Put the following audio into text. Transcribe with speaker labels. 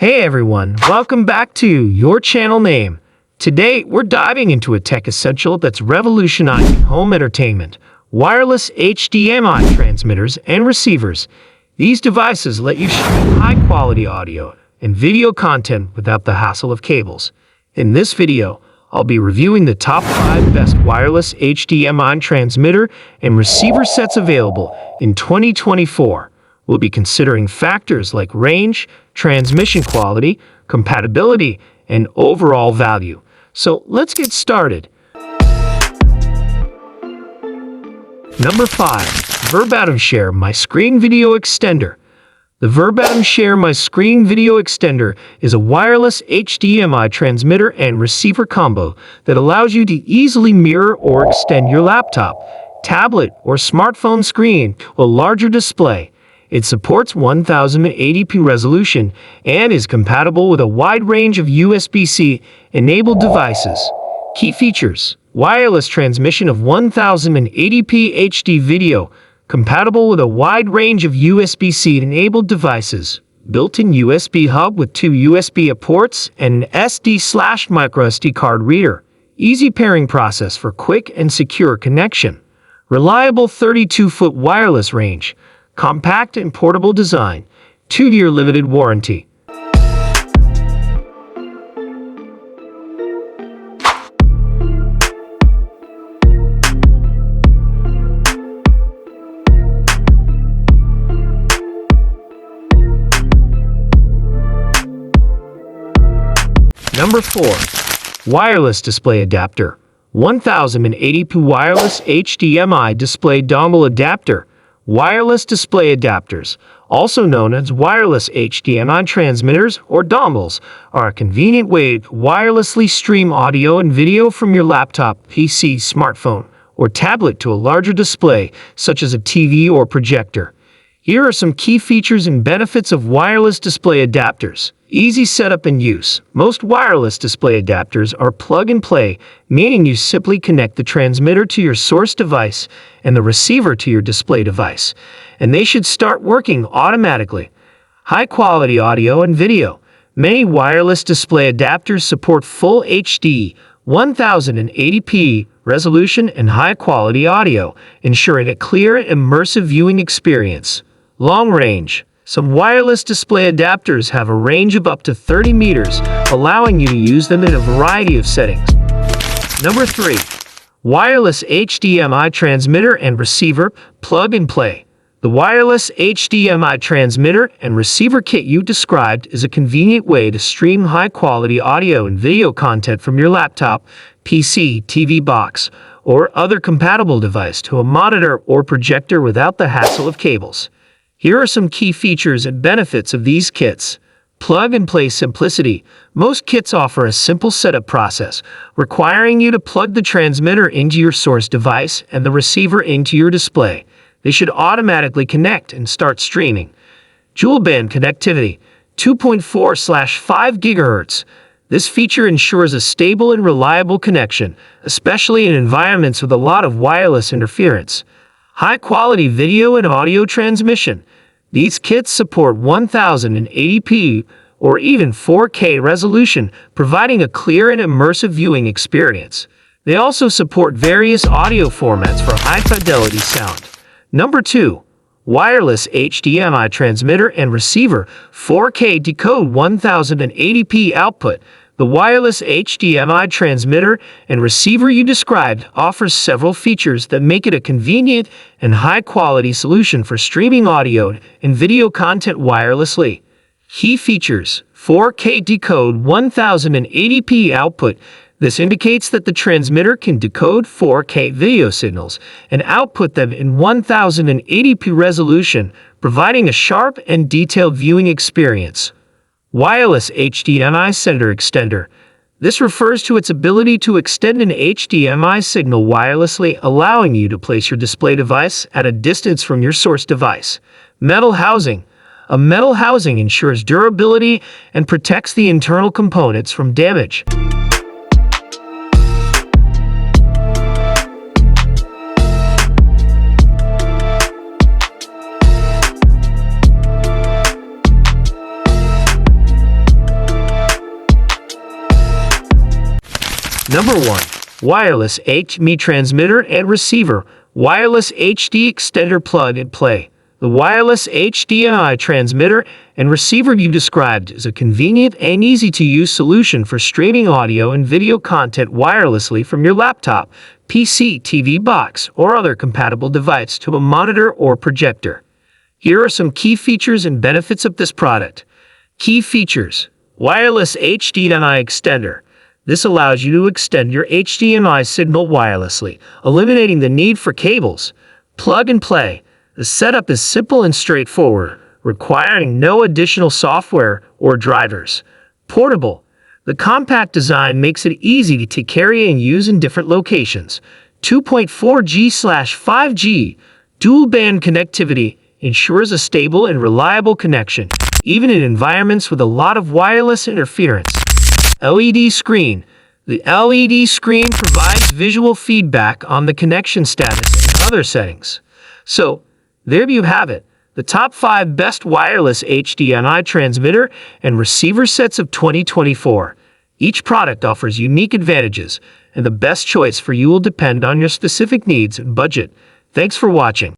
Speaker 1: Hey everyone, welcome back to your channel name. Today, we're diving into a tech essential that's revolutionizing home entertainment: wireless HDMI transmitters and receivers. These devices let you stream high-quality audio and video content without the hassle of cables. In this video, I'll be reviewing the top 5 best wireless HDMI transmitter and receiver sets available in 2024. We'll be considering factors like range, transmission quality, compatibility, and overall value. So let's get started. Number 5. Verbatim Share My Screen Video Extender. The Verbatim Share My Screen Video Extender is a wireless HDMI transmitter and receiver combo that allows you to easily mirror or extend your laptop, tablet, or smartphone screen with a larger display. It supports 1080p resolution and is compatible with a wide range of USB-C enabled devices. Key features: wireless transmission of 1080p HD video, compatible with a wide range of USB-C enabled devices. Built-in USB hub with 2 USB ports and an SD/microSD card reader. Easy pairing process for quick and secure connection. Reliable 32-foot wireless range. Compact and portable design. 2-year limited warranty. Number 4. Wireless display adapter. 1080p wireless HDMI display dongle adapter. Wireless display adapters, also known as wireless HDMI transmitters or dongles, are a convenient way to wirelessly stream audio and video from your laptop, PC, smartphone, or tablet to a larger display, such as a TV or projector. Here are some key features and benefits of wireless display adapters. Easy setup and use. Most wireless display adapters are plug-and-play, meaning you simply connect the transmitter to your source device and the receiver to your display device, and they should start working automatically. High-quality audio and video. Many wireless display adapters support full HD, 1080p resolution and high-quality audio, ensuring a clear, immersive viewing experience. Long range. Some wireless display adapters have a range of up to 30 meters, allowing you to use them in a variety of settings. Number 3. Wireless HDMI transmitter and receiver plug and play. The wireless HDMI transmitter and receiver kit you described is a convenient way to stream high-quality audio and video content from your laptop, PC, TV box, or other compatible device to a monitor or projector without the hassle of cables. Here are some key features and benefits of these kits. Plug-and-play simplicity. Most kits offer a simple setup process, requiring you to plug the transmitter into your source device and the receiver into your display. They should automatically connect and start streaming. Dual-band connectivity. 2.4/5 GHz. This feature ensures a stable and reliable connection, especially in environments with a lot of wireless interference. High-quality video and audio transmission. These kits support 1080p or even 4K resolution, providing a clear and immersive viewing experience. They also support various audio formats for high-fidelity sound. Number 2. Wireless HDMI transmitter and receiver 4K decode 1080p output. The wireless HDMI transmitter and receiver you described offers several features that make it a convenient and high-quality solution for streaming audio and video content wirelessly. Key features: 4K decode 1080p output. This indicates that the transmitter can decode 4K video signals and output them in 1080p resolution, providing a sharp and detailed viewing experience. Wireless HDMI sender extender. This refers to its ability to extend an HDMI signal wirelessly, allowing you to place your display device at a distance from your source device. Metal housing. A metal housing ensures durability and protects the internal components from damage. Number 1. Wireless HDMI transmitter and receiver. Wireless HD extender plug and play. The wireless HDMI transmitter and receiver you described is a convenient and easy-to-use solution for streaming audio and video content wirelessly from your laptop, PC, TV box, or other compatible device to a monitor or projector. Here are some key features and benefits of this product. Key features: wireless HDMI extender. This allows you to extend your HDMI signal wirelessly, eliminating the need for cables. Plug and play. The setup is simple and straightforward, requiring no additional software or drivers. Portable. The compact design makes it easy to carry and use in different locations. 2.4G/5G dual-band connectivity ensures a stable and reliable connection, even in environments with a lot of wireless interference. LED screen. The LED screen provides visual feedback on the connection status and other settings. So, there you have it, the top 5 best wireless HDMI transmitter and receiver sets of 2024. Each product offers unique advantages, and the best choice for you will depend on your specific needs and budget. Thanks for watching.